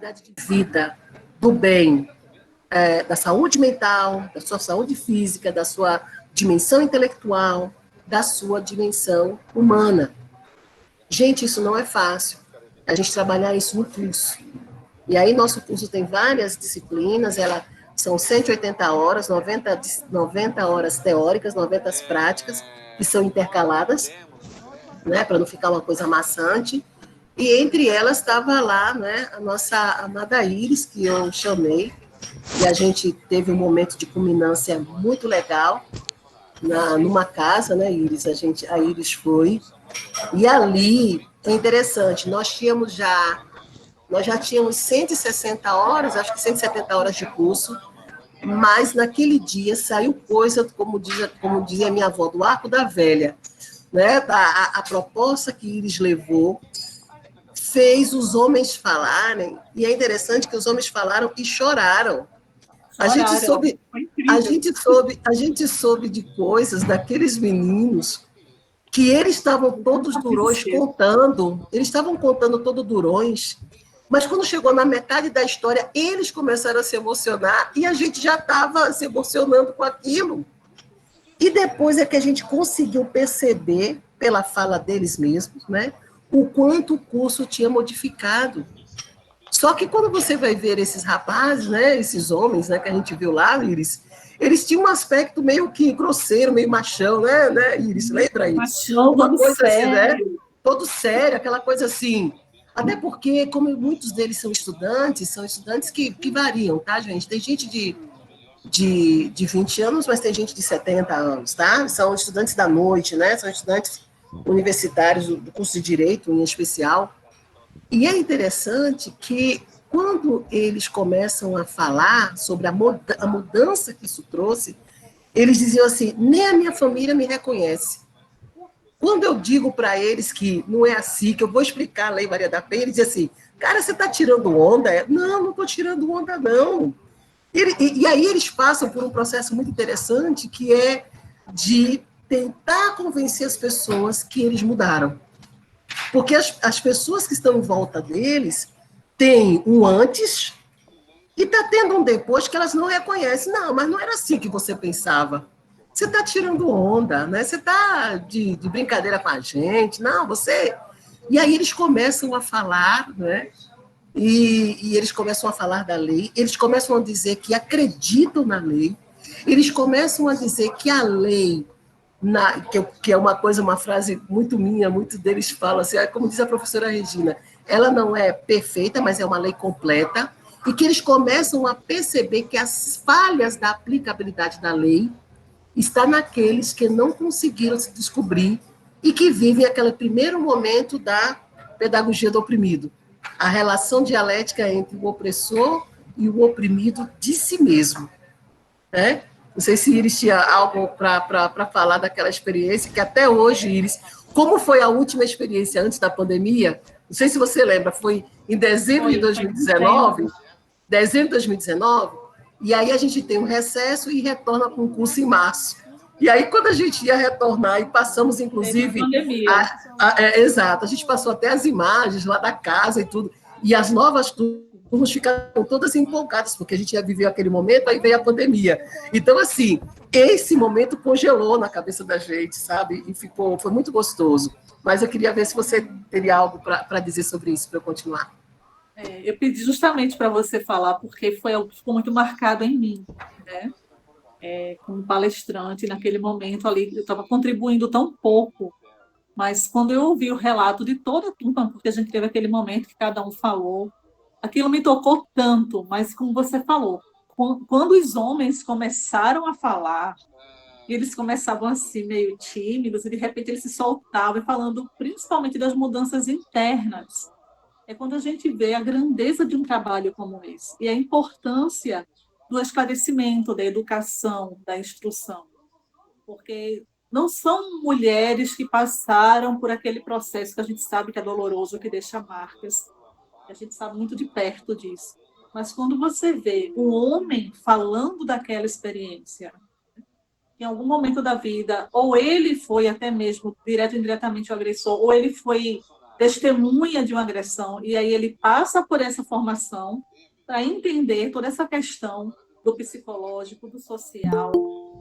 qualidade de vida, do bem, da saúde mental, da sua saúde física, da sua dimensão intelectual, da sua dimensão humana. Gente, isso não é fácil. A gente trabalhar isso no curso. E aí, nosso curso tem várias disciplinas, são 180 horas, 90 horas teóricas, 90 práticas, que são intercaladas, né, para não ficar uma coisa maçante. E entre elas estava lá, né, a nossa amada Iris, que eu chamei, e a gente teve um momento de culminância muito legal, numa casa, né, Iris? A Iris foi. E ali, é interessante, nós já tínhamos 160 horas, acho que 170 horas de curso, mas naquele dia saiu coisa, como dizia minha avó, do arco da velha. Né? A proposta que Iris levou fez os homens falarem, e é interessante que os homens falaram e choraram. A gente soube, a gente soube de coisas daqueles meninos que eles estavam todos durões contando, eles estavam contando todo durões, mas quando chegou na metade da história, eles começaram a se emocionar e a gente já estava se emocionando com aquilo. E depois é que a gente conseguiu perceber, pela fala deles mesmos, né, o quanto o curso tinha modificado. Só que quando você vai ver esses rapazes, né, esses homens, né, que a gente viu lá, Iris, eles tinham um aspecto meio que grosseiro, meio machão, né, Iris? Lembra isso? Machão, uma coisa sério. Assim, né? Todo sério, aquela coisa assim. Até porque, como muitos deles são estudantes que variam, tá, gente? Tem gente de 20 anos, mas tem gente de 70 anos, tá? São estudantes da noite, né? São estudantes universitários do curso de Direito, em especial. E é interessante que, quando eles começam a falar sobre a mudança que isso trouxe, eles diziam assim, nem a minha família me reconhece. Quando eu digo para eles que não é assim, que eu vou explicar a Lei Maria da Penha, eles dizem assim, cara, você está tirando onda? Não, não estou tirando onda, não. E aí eles passam por um processo muito interessante, que é de tentar convencer as pessoas que eles mudaram. Porque as pessoas que estão em volta deles têm um antes e está tendo um depois que elas não reconhecem. Não, mas não era assim que você pensava. Você está tirando onda, né? Você está de brincadeira com a gente. Não, você... E aí eles começam a falar, né? E eles começam a falar da lei, eles começam a dizer que acreditam na lei, eles começam a dizer que a lei, que é uma coisa, uma frase muito minha, muito deles falam assim, como diz a professora Regina, ela não é perfeita, mas é uma lei completa, e que eles começam a perceber que as falhas da aplicabilidade da lei está naqueles que não conseguiram se descobrir e que vivem aquele primeiro momento da pedagogia do oprimido. A relação dialética entre o opressor e o oprimido de si mesmo. Né? Não sei se Iris tinha algo para falar daquela experiência, que até hoje, Iris, como foi a última experiência antes da pandemia? Não sei se você lembra, foi em dezembro de 2019, e aí a gente tem um recesso e retorna com o curso em março. E aí, quando a gente ia retornar, e passamos, inclusive... exato, a gente passou até as imagens lá da casa e tudo, e as novas turmas ficaram todas empolgadas, porque a gente já viveu aquele momento, aí veio a pandemia. Então, assim, esse momento congelou na cabeça da gente, sabe? E foi muito gostoso. Mas eu queria ver se você teria algo para dizer sobre isso, para eu continuar. Eu pedi justamente para você falar, porque foi algo que ficou muito marcado em mim, né? Como palestrante, naquele momento ali, eu estava contribuindo tão pouco, mas quando eu ouvi o relato de toda a turma, porque a gente teve aquele momento que cada um falou, aquilo me tocou tanto, mas como você falou, quando os homens começaram a falar, eles começavam assim, meio tímidos, e de repente eles se soltavam, falando principalmente das mudanças internas. É quando a gente vê a grandeza de um trabalho como esse e a importância do esclarecimento, da educação, da instrução. Porque não são mulheres que passaram por aquele processo que a gente sabe que é doloroso, que deixa marcas, a gente sabe muito de perto disso. Mas quando você vê um homem falando daquela experiência, em algum momento da vida, ou ele foi até mesmo direto ou indiretamente o agressor, ou ele foi testemunha de uma agressão, e aí ele passa por essa formação para entender toda essa questão do psicológico, do social,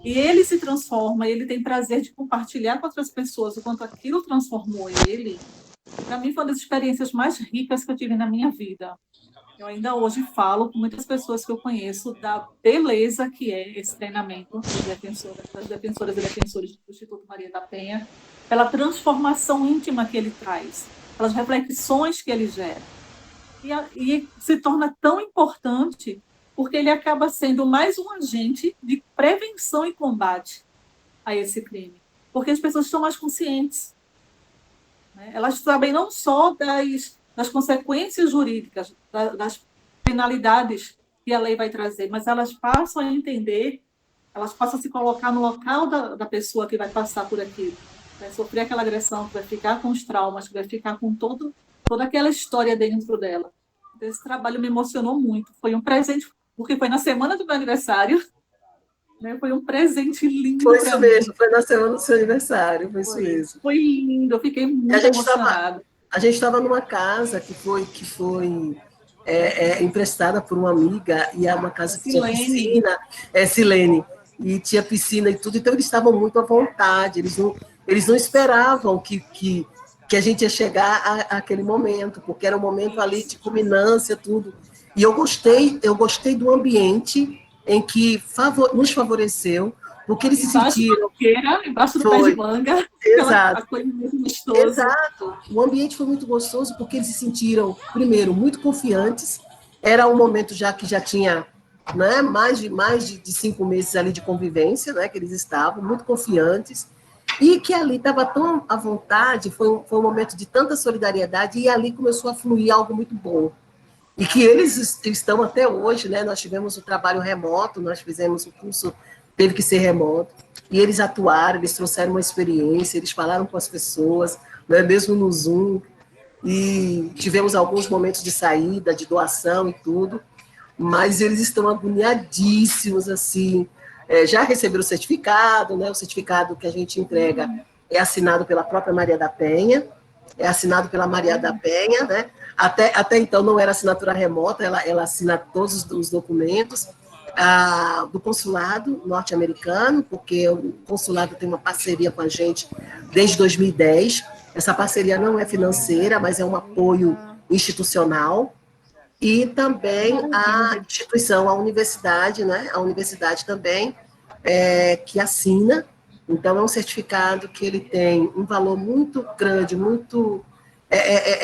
e ele se transforma, ele tem prazer de compartilhar com outras pessoas o quanto aquilo transformou ele. Para mim, foi uma das experiências mais ricas que eu tive na minha vida. Eu ainda hoje falo com muitas pessoas que eu conheço da beleza que é esse treinamento das defensoras e defensores do Instituto Maria da Penha, pela transformação íntima que ele traz, pelas reflexões que ele gera. E se torna tão importante porque ele acaba sendo mais um agente de prevenção e combate a esse crime, porque as pessoas estão mais conscientes, né? Elas sabem não só das consequências jurídicas, das penalidades que a lei vai trazer, mas elas passam a entender, elas passam a se colocar no local da pessoa que vai passar por aquilo, vai sofrer aquela agressão, que vai ficar com os traumas, que vai ficar com toda aquela história dentro dela. Então, esse trabalho me emocionou muito. Foi um presente, porque foi na semana do meu aniversário, né? Foi um presente lindo. Foi isso mesmo, foi na semana do seu aniversário, foi isso mesmo. Foi lindo, eu fiquei muito emocionada. A gente estava numa casa que foi emprestada por uma amiga, e é uma casa que tinha piscina, Silene, e tinha piscina e tudo, então eles estavam muito à vontade, eles não esperavam que a gente ia chegar àquele momento, porque era um momento ali de culminância, tudo. E eu gostei do ambiente em que nos favoreceu, porque eles se sentiram... Embaixo do pé de manga. Exato. Exato. O ambiente foi muito gostoso, porque eles se sentiram, primeiro, muito confiantes. Era um momento que já tinha, né, mais de 5 meses ali de convivência, né, que eles estavam muito confiantes, e que ali estava tão à vontade, foi um momento de tanta solidariedade, e ali começou a fluir algo muito bom. E que eles estão até hoje, né? Nós tivemos o trabalho remoto, nós fizemos o curso, teve que ser remoto, e eles atuaram, eles trouxeram uma experiência, eles falaram com as pessoas, né, mesmo no Zoom, e tivemos alguns momentos de saída, de doação e tudo, mas eles estão agoniadíssimos, assim, já receberam o certificado, né? O certificado que a gente entrega é assinado pela própria Maria da Penha, né? Até então não era assinatura remota, ela assina todos os documentos do consulado norte-americano, porque o consulado tem uma parceria com a gente desde 2010. Essa parceria não é financeira, mas é um apoio institucional. E também a instituição, a universidade, né? A universidade também, que assina. Então, é um certificado que ele tem um valor muito grande,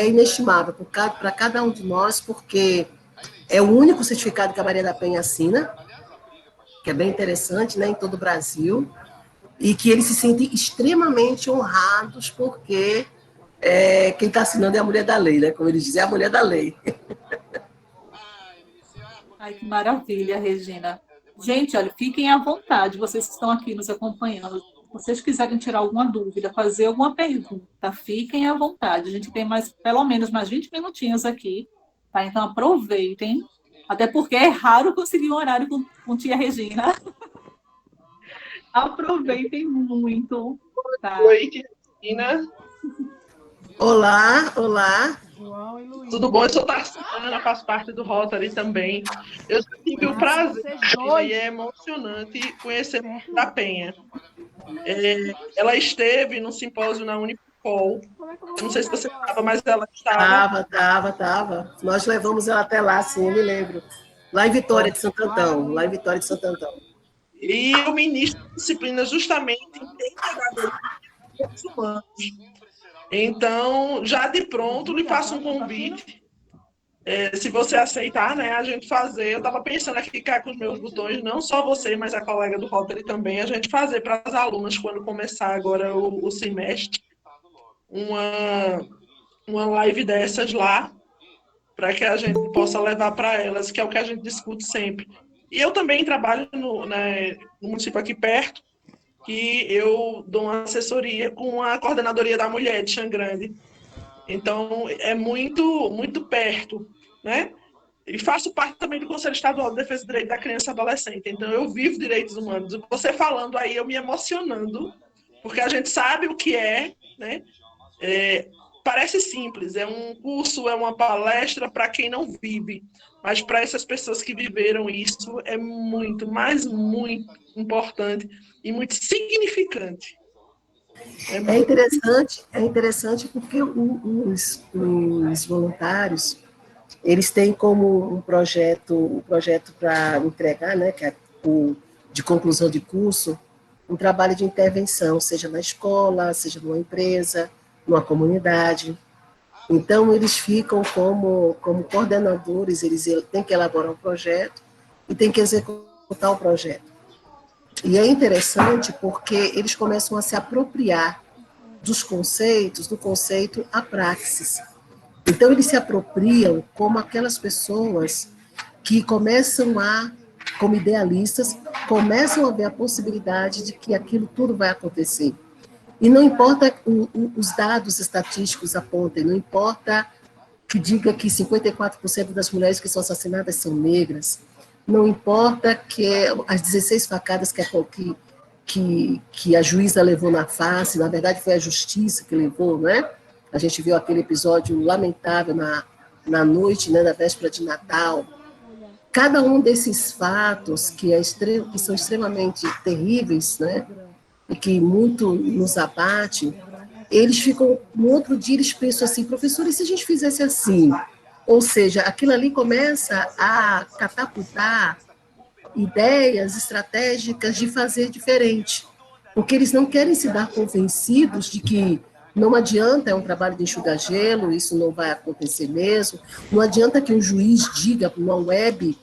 inestimável para cada um de nós, porque é o único certificado que a Maria da Penha assina, que é bem interessante, né, em todo o Brasil, e que eles se sentem extremamente honrados, porque quem está assinando é a mulher da lei, né, como eles dizem, é a mulher da lei. Ai, que maravilha, Regina. Gente, olha, fiquem à vontade, vocês que estão aqui nos acompanhando. Se vocês quiserem tirar alguma dúvida, fazer alguma pergunta, fiquem à vontade. A gente tem pelo menos mais 20 minutinhos aqui, tá? Então aproveitem, até porque é raro conseguir um horário com tia Regina. Aproveitem muito. Tá? Boa noite, Regina. Olá, olá. Tudo bom? Eu sou Tarsana, faço parte do Rotary também. Eu tive o prazer e é emocionante conhecer a da Penha. Ela esteve no simpósio na Unipol. Não sei se você estava, mas ela estava. Estava. Nós levamos ela até lá, sim, eu me lembro. Lá em Vitória de Santo Antão. E eu ministro disciplina justamente em empreendedorismo de direitos humanos. Então, já de pronto, lhe faço um convite. Se você aceitar, né, a gente fazer. Eu estava pensando aqui cá com os meus botões, não só você, mas a colega do Rotary também, a gente fazer para as alunas, quando começar agora o semestre, uma live dessas lá, para que a gente possa levar para elas, que é o que a gente discute sempre. E eu também trabalho no município aqui perto, que eu dou uma assessoria com a Coordenadoria da Mulher de Xangrande. Então, é muito, muito perto, né? E faço parte também do Conselho Estadual de Defesa do Direito da Criança e Adolescente. Então, eu vivo direitos humanos. Você falando aí, eu me emocionando, porque a gente sabe o que é, né? parece simples, é um curso, é uma palestra para quem não vive, mas para essas pessoas que viveram isso é muito, mas muito importante e muito significante. É interessante porque os voluntários, eles têm como um projeto para entregar, né, que é de conclusão de curso, um trabalho de intervenção, seja na escola, seja numa empresa, numa comunidade. Então, eles ficam como coordenadores, eles têm que elaborar um projeto e têm que executar o projeto. E é interessante porque eles começam a se apropriar dos conceitos, do conceito à praxis. Então, eles se apropriam como aquelas pessoas que começam como idealistas, começam a ver a possibilidade de que aquilo tudo vai acontecer. E não importa os dados estatísticos apontem, não importa que diga que 54% das mulheres que são assassinadas são negras, não importa que as 16 facadas que a juíza levou na face, na verdade foi a justiça que levou, né? A gente viu aquele episódio lamentável na noite, né, na véspera de Natal. Cada um desses fatos que são extremamente terríveis, né, e que muito nos abate, eles ficam, no outro dia eles pensam assim, professor, e se a gente fizesse assim? Ou seja, aquilo ali começa a catapultar ideias estratégicas de fazer diferente, porque eles não querem se dar convencidos de que não adianta, é um trabalho de enxugar gelo, isso não vai acontecer mesmo, não adianta que um juiz diga numa web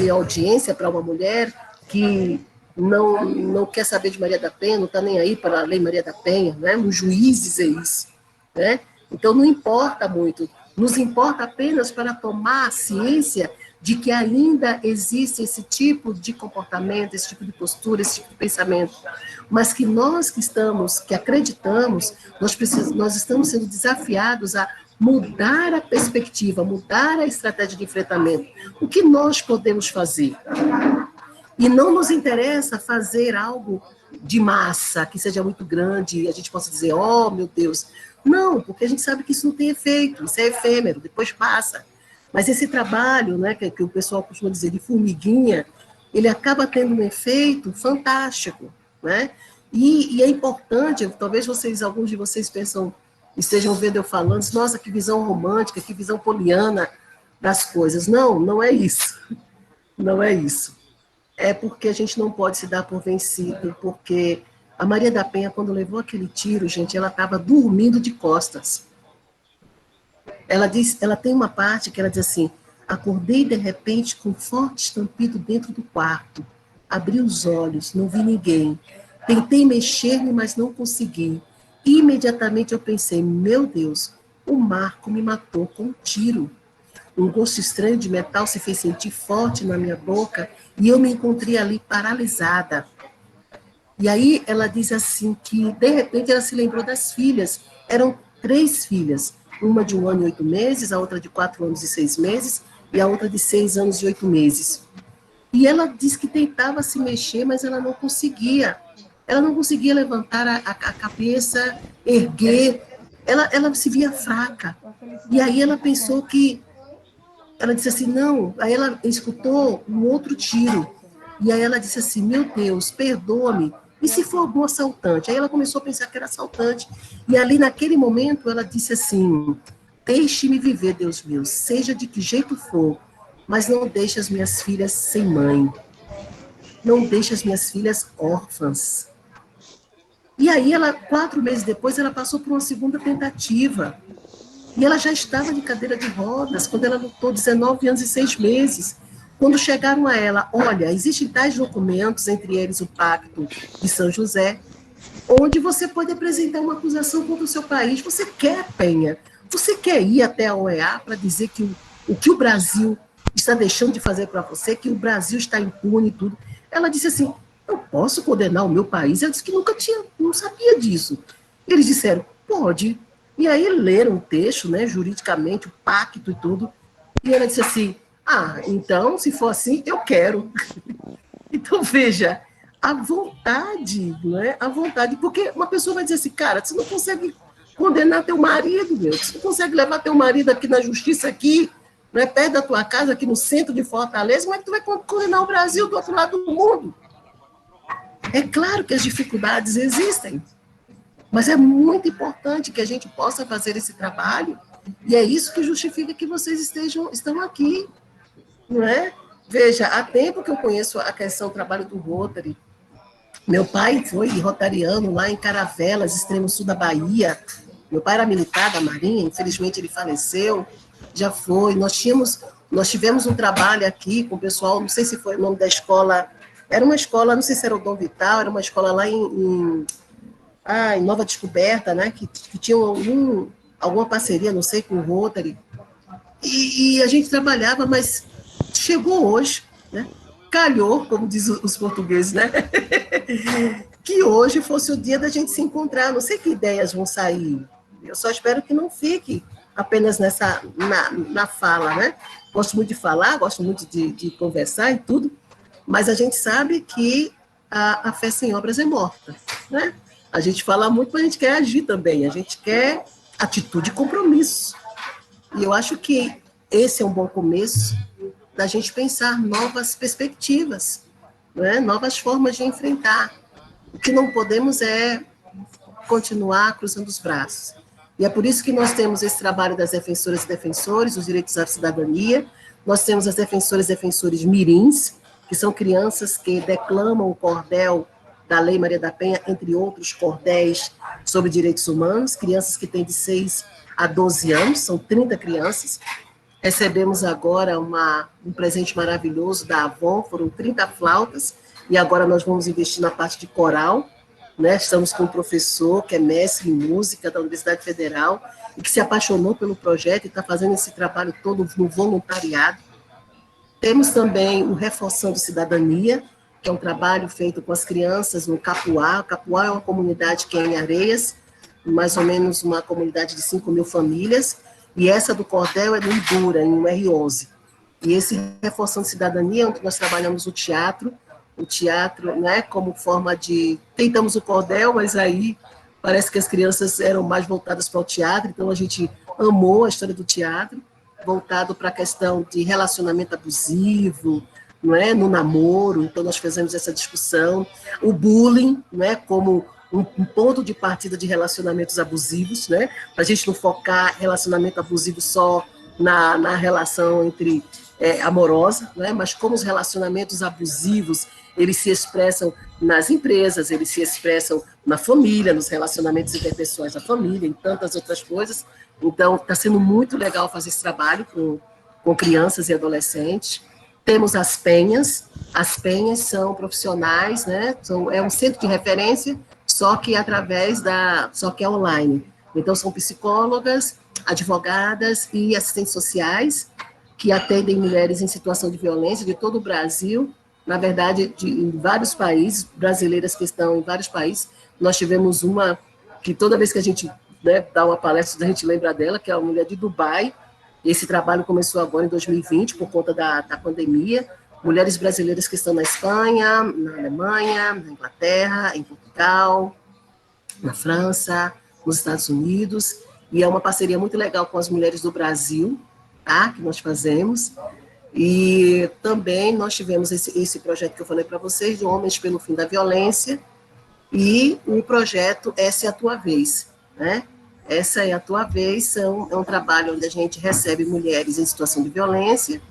audiência para uma mulher que não quer saber de Maria da Penha, não está nem aí para a lei Maria da Penha, né? Um juiz dizer isso, né? Então não importa muito, nos importa apenas para tomar ciência de que ainda existe esse tipo de comportamento, esse tipo de postura, esse tipo de pensamento, mas que nós que acreditamos, nós estamos sendo desafiados a mudar a perspectiva, mudar a estratégia de enfrentamento. O que nós podemos fazer? E não nos interessa fazer algo de massa, que seja muito grande, e a gente possa dizer, oh, meu Deus. Não, porque a gente sabe que isso não tem efeito, isso é efêmero, depois passa. Mas esse trabalho, né, que o pessoal costuma dizer de formiguinha, ele acaba tendo um efeito fantástico, né? E é importante, talvez alguns de vocês estejam vendo eu falando, nossa, que visão romântica, que visão poliana das coisas. Não, não é isso. Não é isso. É porque a gente não pode se dar por vencido, porque a Maria da Penha, quando levou aquele tiro, gente, ela estava dormindo de costas. Ela tem uma parte que ela diz assim, acordei de repente com um forte estampido dentro do quarto, abri os olhos, não vi ninguém, tentei mexer-me, mas não consegui. Imediatamente eu pensei, meu Deus, o Marco me matou com um tiro. Um gosto estranho de metal se fez sentir forte na minha boca e eu me encontrei ali paralisada. E aí ela diz assim que, de repente, ela se lembrou das filhas. Eram 3 filhas, uma de 1 ano e 8 meses, a outra de 4 anos e 6 meses e a outra de 6 anos e 8 meses. E ela diz que tentava se mexer, mas ela não conseguia. Ela não conseguia levantar a cabeça, erguer. Ela se via fraca. E aí ela pensou que ela disse assim, não, aí ela escutou um outro tiro, e aí ela disse assim, meu Deus, perdoa-me, e se for algum assaltante? Aí ela começou a pensar que era assaltante, e ali naquele momento ela disse assim, deixe-me viver, Deus meu, seja de que jeito for, mas não deixe as minhas filhas sem mãe, não deixe as minhas filhas órfãs. E aí ela, 4 meses depois, ela passou por uma segunda tentativa, e ela já estava de cadeira de rodas, quando ela lutou 19 anos e 6 meses. Quando chegaram a ela, olha, existem tais documentos, entre eles o Pacto de São José, onde você pode apresentar uma acusação contra o seu país. Você quer, Penha? Você quer ir até a OEA para dizer que o que o Brasil está deixando de fazer para você, que o Brasil está impune e tudo? Ela disse assim, eu posso condenar o meu país? Ela disse que não sabia disso. Eles disseram, pode. E aí leram o texto, né, juridicamente, o pacto e tudo, e ela disse assim, então, se for assim, eu quero. Então, veja, a vontade, não é? A vontade, porque uma pessoa vai dizer assim, cara, você não consegue condenar teu marido, meu. Você consegue levar teu marido aqui na justiça, aqui, né, perto da tua casa, aqui no centro de Fortaleza, como é que tu vai condenar o Brasil do outro lado do mundo? É claro que as dificuldades existem, mas é muito importante que a gente possa fazer esse trabalho, e é isso que justifica que vocês estão aqui, não é? Veja, há tempo que eu conheço a questão do trabalho do Rotary. Meu pai foi rotariano lá em Caravelas, extremo sul da Bahia. Meu pai era militar da Marinha, infelizmente ele faleceu, já foi. Nós tivemos um trabalho aqui com o pessoal, não sei se foi o nome da escola, era uma escola, não sei se era o Dom Vital, era uma escola lá em Nova Descoberta, né, que tinha alguma parceria, não sei, com o Rotary. E a gente trabalhava, mas chegou hoje, né? Calhou, como diz os portugueses, né? Que hoje fosse o dia da gente se encontrar. Não sei que ideias vão sair. Eu só espero que não fique apenas na fala, né? Gosto muito de falar, gosto muito de conversar e tudo, mas a gente sabe que a fé sem obras é morta, né? A gente fala muito, mas a gente quer agir também. A gente quer atitude e compromisso. E eu acho que esse é um bom começo da gente pensar novas perspectivas, né? Novas formas de enfrentar. O que não podemos é continuar cruzando os braços. E é por isso que nós temos esse trabalho das defensoras e defensores, os direitos à cidadania, nós temos as defensoras e defensores mirins, que são crianças que declamam o cordel da Lei Maria da Penha, entre outros cordéis sobre direitos humanos, crianças que têm de 6 a 12 anos, são 30 crianças. Recebemos agora um presente maravilhoso da Avon, foram 30 flautas, e agora nós vamos investir na parte de coral, né? Estamos com um professor que é mestre em música da Universidade Federal, e que se apaixonou pelo projeto e está fazendo esse trabalho todo no voluntariado. Temos também o Reforçando Cidadania, que é um trabalho feito com as crianças no Capuá. O Capuá é uma comunidade que é em Areias, mais ou menos uma comunidade de 5.000 famílias, e essa do Cordel é no Ibura, em um R11. E esse Reforçando Cidadania, onde nós trabalhamos o teatro, né, como forma de... Tentamos o cordel, mas aí parece que as crianças eram mais voltadas para o teatro, então a gente amou a história do teatro, voltado para a questão de relacionamento abusivo, não é, no namoro, então nós fizemos essa discussão, o bullying, não é, como um ponto de partida de relacionamentos abusivos, né, para a gente não focar relacionamento abusivo só na relação entre amorosa, né, mas como os relacionamentos abusivos eles se expressam nas empresas, eles se expressam na família, nos relacionamentos interpessoais da família, em tantas outras coisas. Então, está sendo muito legal fazer esse trabalho com crianças e adolescentes. Temos as penhas são profissionais, né? É um centro de referência, só que só que é online. Então, são psicólogas, advogadas e assistentes sociais que atendem mulheres em situação de violência de todo o Brasil, na verdade, em vários países, brasileiras que estão em vários países. Nós tivemos uma que toda vez que a gente, né, dá uma palestra, a gente lembra dela, que é uma mulher de Dubai. Esse trabalho começou agora em 2020, por conta da pandemia. Mulheres brasileiras que estão na Espanha, na Alemanha, na Inglaterra, em Portugal, na França, nos Estados Unidos. E é uma parceria muito legal com as mulheres do Brasil, tá, que nós fazemos. E também nós tivemos esse projeto que eu falei para vocês, de Homens pelo Fim da Violência, e o projeto Essa é a Tua Vez, né? Essa é a Tua Vez é um trabalho onde a gente recebe mulheres em situação de violência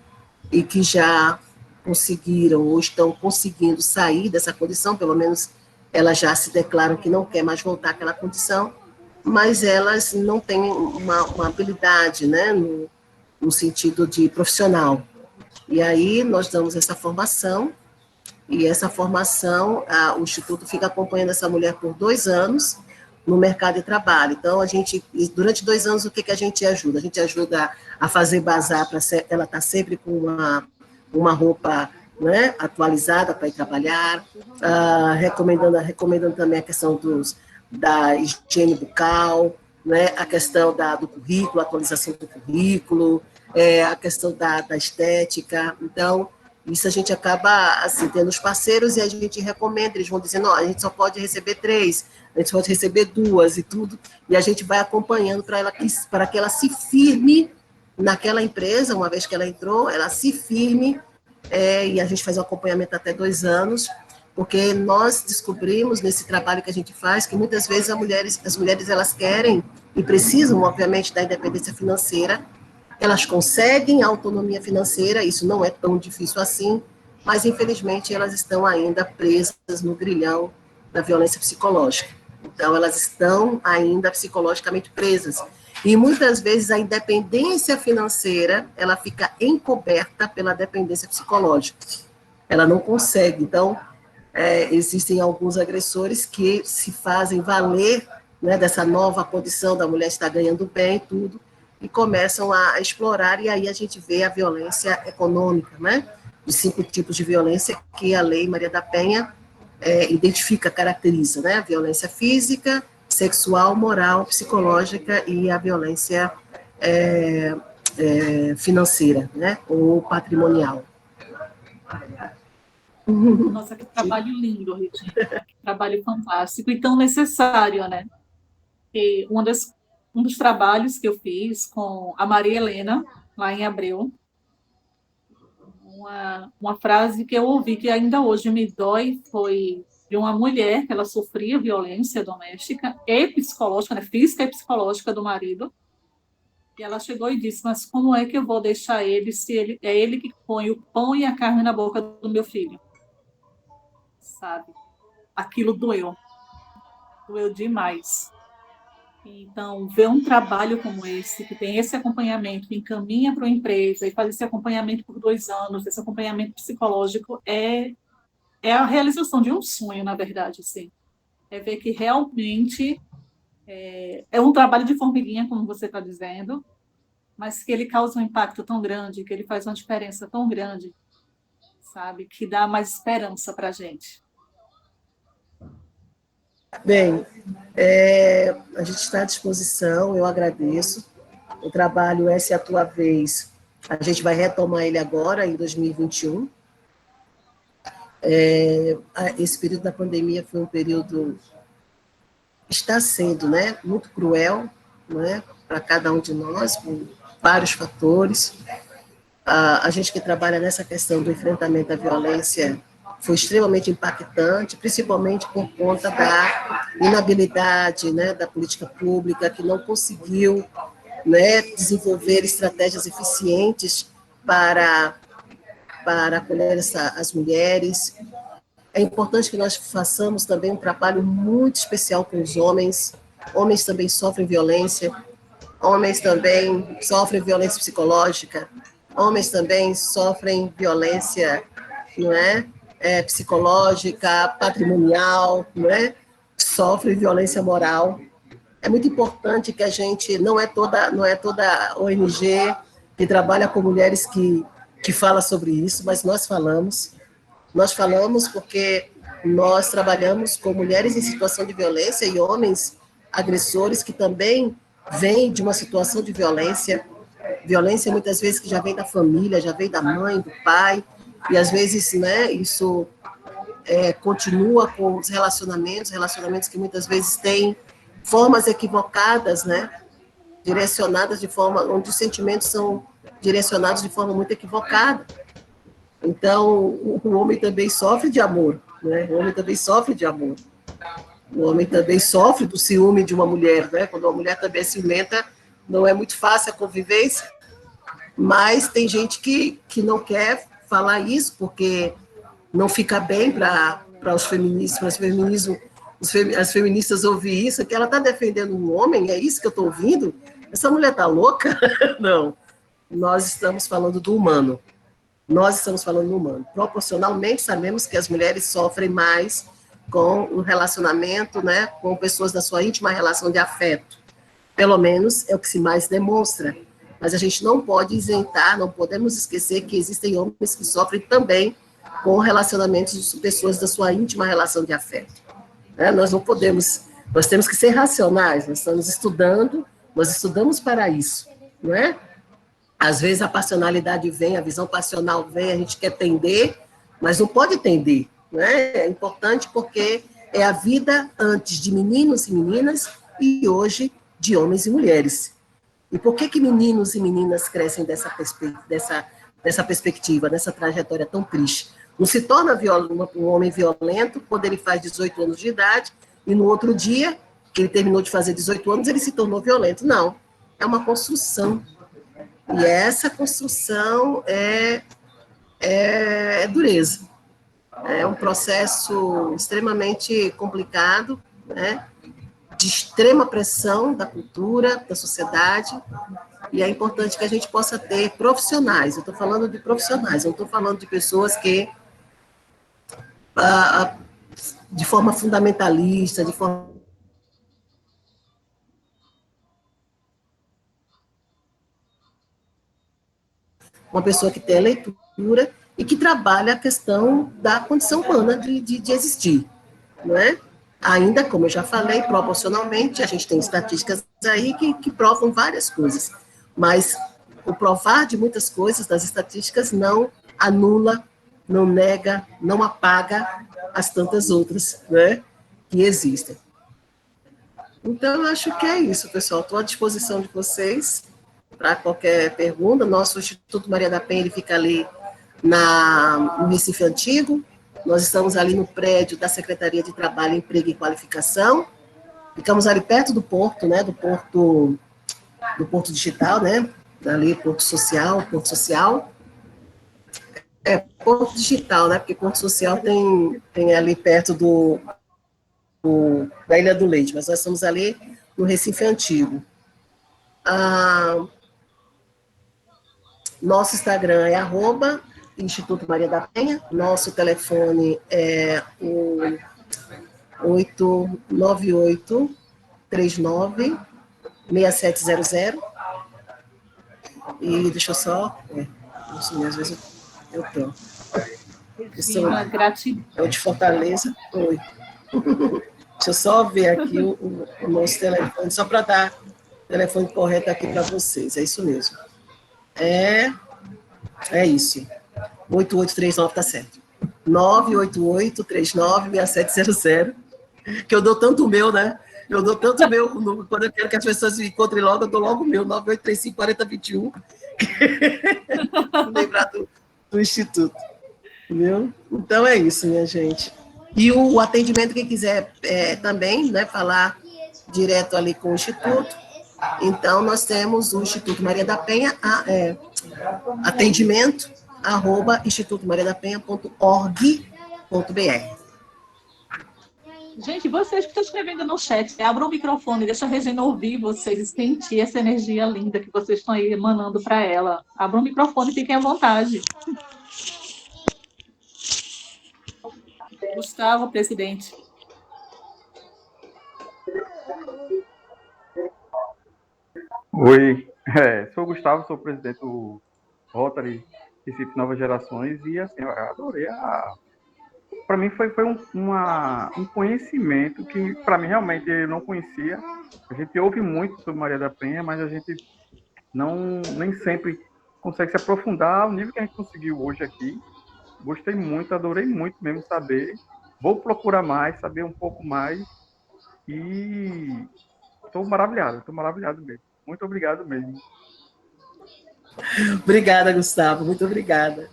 e que já conseguiram ou estão conseguindo sair dessa condição, pelo menos elas já se declaram que não quer mais voltar àquela condição, mas elas não têm uma habilidade, né, no sentido de profissional. E aí nós damos essa formação, e essa formação, o Instituto fica acompanhando essa mulher por 2 anos no mercado de trabalho. Então, durante 2 anos, o que a gente ajuda? A gente ajuda a fazer bazar, para ela estar sempre com uma roupa, né, atualizada para ir trabalhar, recomendando também a questão da higiene bucal, né, a questão do currículo, a atualização do currículo, a questão da estética. Então, Isso a gente acaba, assim, tendo os parceiros e a gente recomenda, eles vão dizendo, a gente só pode receber 3, a gente pode receber 2 e tudo, e a gente vai acompanhando para que ela se firme naquela empresa, uma vez que ela entrou, ela se firme, e a gente faz um acompanhamento até 2 anos, porque nós descobrimos nesse trabalho que a gente faz que muitas vezes as mulheres elas querem e precisam, obviamente, da independência financeira, elas conseguem a autonomia financeira, isso não é tão difícil assim, mas infelizmente elas estão ainda presas no grilhão da violência psicológica. Então elas estão ainda psicologicamente presas. E muitas vezes a independência financeira, ela fica encoberta pela dependência psicológica. Ela não consegue. Então, existem alguns agressores que se fazem valer, né, dessa nova condição da mulher estar ganhando bem, tudo, e começam a explorar, e aí a gente vê a violência econômica, né? Os 5 tipos de violência que a Lei Maria da Penha identifica, caracteriza, né? A violência física, sexual, moral, psicológica e a violência financeira, né? Ou patrimonial. Nossa, que trabalho lindo, Regina, que trabalho fantástico e tão necessário, né? E um dos trabalhos que eu fiz com a Maria Helena, lá em Abreu, uma frase que eu ouvi que ainda hoje me dói foi de uma mulher que ela sofria violência doméstica e psicológica, né, física e psicológica do marido, e ela chegou e disse, mas como é que eu vou deixar ele se é ele que põe o pão e a carne na boca do meu filho? Sabe? Aquilo doeu demais. Então, ver um trabalho como esse, que tem esse acompanhamento, que encaminha para a empresa e faz esse acompanhamento por 2 anos, esse acompanhamento psicológico, é a realização de um sonho, na verdade, sim. É ver que realmente é um trabalho de formiguinha, como você está dizendo, mas que ele causa um impacto tão grande, que ele faz uma diferença tão grande, sabe? Que dá mais esperança para a gente. Bem, a gente está à disposição, eu agradeço. O trabalho Essa é a Tua Vez, a gente vai retomar ele agora, em 2021. Esse período da pandemia foi um período, está sendo, né, muito cruel, né, para cada um de nós, por vários fatores. A gente que trabalha nessa questão do enfrentamento à violência foi extremamente impactante, principalmente por conta da inabilidade, né, da política pública, que não conseguiu, né, desenvolver estratégias eficientes para acolher as mulheres. É importante que nós façamos também um trabalho muito especial com os homens. Homens também sofrem violência, homens também sofrem violência psicológica, homens também sofrem violência, não é? Psicológica, patrimonial, não é? Sofrem violência moral. É muito importante que a gente, não é toda ONG que trabalha com mulheres que fala sobre isso, mas nós falamos porque nós trabalhamos com mulheres em situação de violência e homens agressores que também vêm de uma situação de violência muitas vezes que já vem da família, já vem da mãe, do pai, e às vezes, né, isso continua com os relacionamentos que muitas vezes têm formas equivocadas, né, direcionadas de forma, onde os sentimentos são direcionados de forma muito equivocada. Então, o homem também sofre de amor, né? O homem também sofre de amor. O homem também sofre do ciúme de uma mulher, né? Quando uma mulher também é ciumenta, não é muito fácil a convivência, mas tem gente que não quer falar isso, porque não fica bem para os feministas, as feministas ouvir isso, que ela está defendendo um homem, é isso que eu estou ouvindo? Essa mulher está louca? Não, nós estamos falando do humano. Nós estamos falando do humano. Proporcionalmente, sabemos que as mulheres sofrem mais com o relacionamento, né, com pessoas da sua íntima relação de afeto. Pelo menos é o que se mais demonstra. Mas a gente não pode isentar, não podemos esquecer que existem homens que sofrem também com relacionamentos de pessoas da sua íntima relação de afeto. Nós não podemos, nós temos que ser racionais, nós estamos estudando, nós estudamos para isso, não é? Às vezes a passionalidade vem, a visão passional vem, a gente quer tender, mas não pode tender, né? É importante porque é a vida antes de meninos e meninas e hoje de homens e mulheres. E por que meninos e meninas crescem dessa perspectiva, dessa trajetória tão triste? Não se torna um homem violento quando ele faz 18 anos de idade e no outro dia, que ele terminou de fazer 18 anos, ele se tornou violento. Não, é uma construção. E essa construção é dureza. É um processo extremamente complicado, né? De extrema pressão da cultura, da sociedade, e é importante que a gente possa ter profissionais. Eu estou falando de profissionais, eu não estou falando de pessoas que, de forma fundamentalista, de forma uma pessoa que tem a leitura e que trabalha a questão da condição humana de existir, não é? Ainda, como eu já falei, proporcionalmente, a gente tem estatísticas aí que provam várias coisas, mas o provar de muitas coisas das estatísticas não anula, não nega, não apaga as tantas outras, né, que existem. Então, eu acho que é isso, pessoal. Estou à disposição de vocês para qualquer pergunta. Nosso Instituto Maria da Penha, ele fica ali no Recife Antigo. Nós estamos ali no prédio da Secretaria de Trabalho, Emprego e Qualificação. Ficamos ali perto do porto, né, do porto digital, né, ali Porto Social. É, Porto Digital, né, porque Porto Social tem ali perto da Ilha do Leite, mas nós estamos ali no Recife Antigo. Nosso Instagram é @Instituto Maria da Penha, nosso telefone é o 898-39-6700, e deixa eu só, assim, às vezes eu tenho. Gratidão. É o de Fortaleza, oi. Deixa eu só ver aqui o nosso telefone, só para dar o telefone correto aqui para vocês, é isso mesmo. É isso. 8839 tá certo. 988-39-6700, que eu dou tanto o meu, né? Eu dou tanto o meu, quando eu quero que as pessoas me encontrem logo, eu dou logo o meu, 9835-4021, lembrar do Instituto. Entendeu? Então é isso, minha gente. E o atendimento, quem quiser também, né, falar direto ali com o Instituto, então nós temos o Instituto Maria da Penha, atendimento, @institutomariadapenha.org.br. Gente, vocês que estão escrevendo no chat, abram o microfone, deixa a Regina ouvir vocês e sentir essa energia linda que vocês estão aí emanando para ela. Abram o microfone e fiquem à vontade. Gustavo, presidente. Oi, sou o Gustavo, sou o presidente do Rotary Recife Novas Gerações e assim, eu adorei para mim foi um conhecimento que para mim realmente eu não conhecia. A gente ouve muito sobre Maria da Penha, mas a gente nem sempre consegue se aprofundar ao nível que a gente conseguiu hoje aqui. Gostei muito, adorei muito mesmo saber. Vou procurar mais, saber um pouco mais e estou maravilhado mesmo. Muito obrigado mesmo. Obrigada, Gustavo, muito obrigada.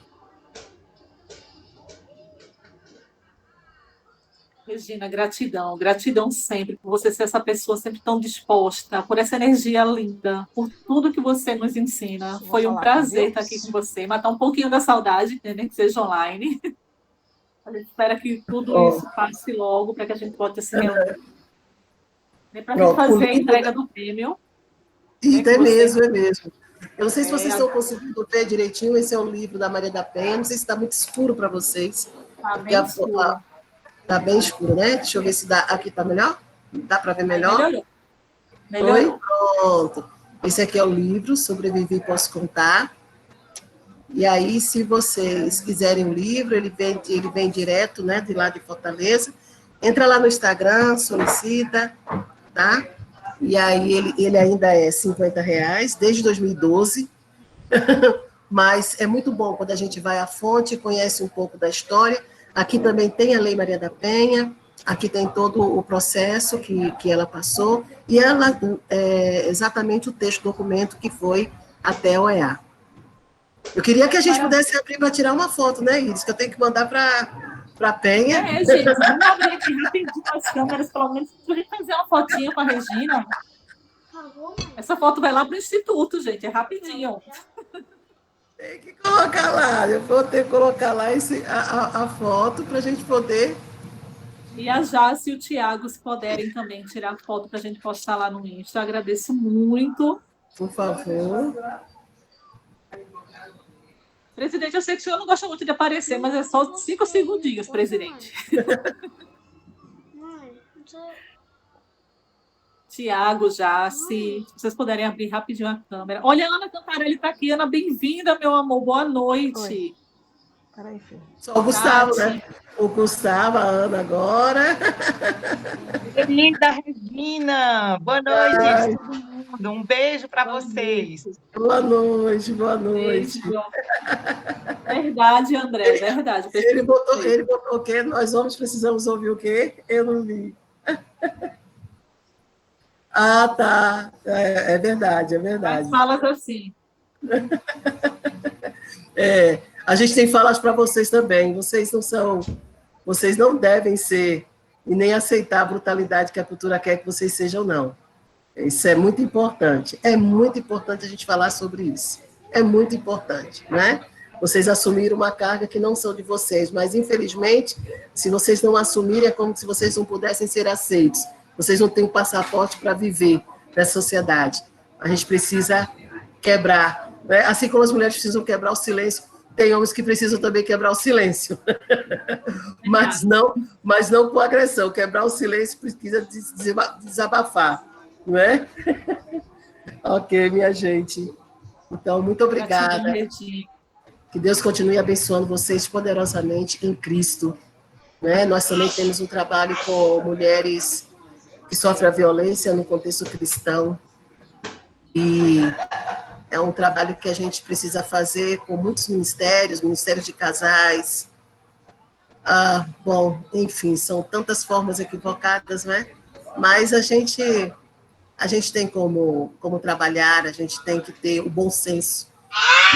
Regina, gratidão sempre, por você ser essa pessoa sempre tão disposta, por essa energia linda, por tudo que você nos ensina. Foi um prazer estar aqui com você, matar um pouquinho da saudade, né, que seja online. A gente espera que tudo isso passe logo, para que a gente possa se reunir. Para a gente fazer a entrega do prêmio. É mesmo. Eu não sei se vocês estão conseguindo ver direitinho, esse é o livro da Maria da Penha, não sei se está muito escuro para vocês. Está bem escuro. Está bem escuro, né? Deixa eu ver se dá. Aqui está melhor? Dá para ver melhor? Melhorou. Pronto. Esse aqui é o livro, Sobrevivi e Posso Contar. E aí, se vocês quiserem o livro, ele vem direto, né, de lá de Fortaleza. Entra lá no Instagram, solicita, tá? E aí, ele ainda é R$50, desde 2012. Mas é muito bom quando a gente vai à fonte, conhece um pouco da história. Aqui também tem a Lei Maria da Penha, aqui tem todo o processo que ela passou, e ela exatamente o texto do documento que foi até a OEA. Eu queria que a gente pudesse abrir para tirar uma foto, né, Iris? Que eu tenho que mandar para a Penha. Gente, vamos abrir aqui rapidinho as câmeras, pelo menos, para a gente fazer uma fotinha com a Regina. Essa foto vai lá para o Instituto, gente, é rapidinho. Tem que colocar lá, eu vou ter que colocar lá a foto para a gente poder... E a Jace e o Tiago, se puderem também tirar foto para a gente postar lá no Insta, eu agradeço muito. Por favor. Presidente, eu sei que o senhor não gosta muito de aparecer, mas é só 5 segundinhos, presidente. Tiago, Jace, se vocês puderem abrir rapidinho a câmera. Olha, a Ana Cantarelli está aqui. Ana, bem-vinda, meu amor. Boa noite. Oi. Peraí, filho. Só o Gustavo, né? O Gustavo, a Ana agora. Linda Regina! Boa noite, todo mundo. Um beijo para vocês. Boa noite, boa noite. Beijo. Verdade, André, verdade. Ele botou o quê? Nós homens precisamos ouvir o quê? Eu não vi. Ah, tá. É verdade, é verdade. Mas falas assim. A gente tem falas para vocês também. Vocês não devem ser e nem aceitar a brutalidade que a cultura quer que vocês sejam, não. Isso é muito importante. É muito importante a gente falar sobre isso. É muito importante, né? Vocês assumiram uma carga que não são de vocês, mas, infelizmente, se vocês não assumirem, é como se vocês não pudessem ser aceitos. Vocês não têm um passaporte para viver nessa sociedade. A gente precisa quebrar, né? Assim como as mulheres precisam quebrar o silêncio, tem homens que precisam também quebrar o silêncio. mas não com agressão. Quebrar o silêncio precisa desabafar, não é? Ok, minha gente. Então, muito obrigada. Que Deus continue abençoando vocês poderosamente em Cristo. Né? Nós também temos um trabalho com mulheres que sofrem a violência no contexto cristão. E é um trabalho que a gente precisa fazer com muitos ministérios de casais. Bom, enfim, são tantas formas equivocadas, né? Mas a gente tem como trabalhar, a gente tem que ter o bom senso.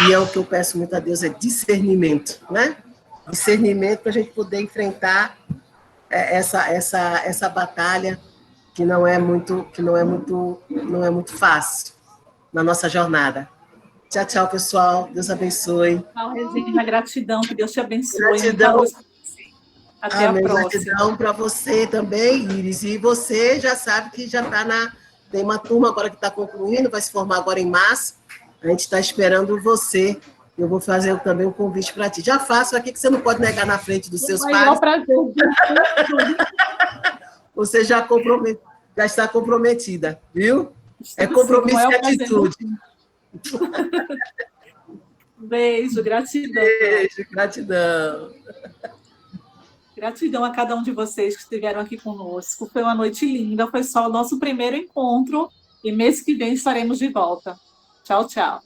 E é o que eu peço muito a Deus, é discernimento, né? Discernimento para a gente poder enfrentar essa batalha que não é muito fácil na nossa jornada. Tchau, tchau, pessoal. Deus abençoe. Tchau, Regina. Gratidão, que Deus te abençoe. Gratidão. Até a próxima. Gratidão para você também, Iris. E você já sabe que já está tem uma turma agora que está concluindo, vai se formar agora em março. A gente está esperando você. Eu vou fazer também um convite para ti. Já faço aqui que você não pode negar na frente dos seus pais. Prazer. Você já está comprometida, viu? É compromisso e atitude. Beijo, gratidão. Beijo, gratidão. Gratidão a cada um de vocês que estiveram aqui conosco. Foi uma noite linda, foi só o nosso primeiro encontro e mês que vem estaremos de volta. Tchau, tchau.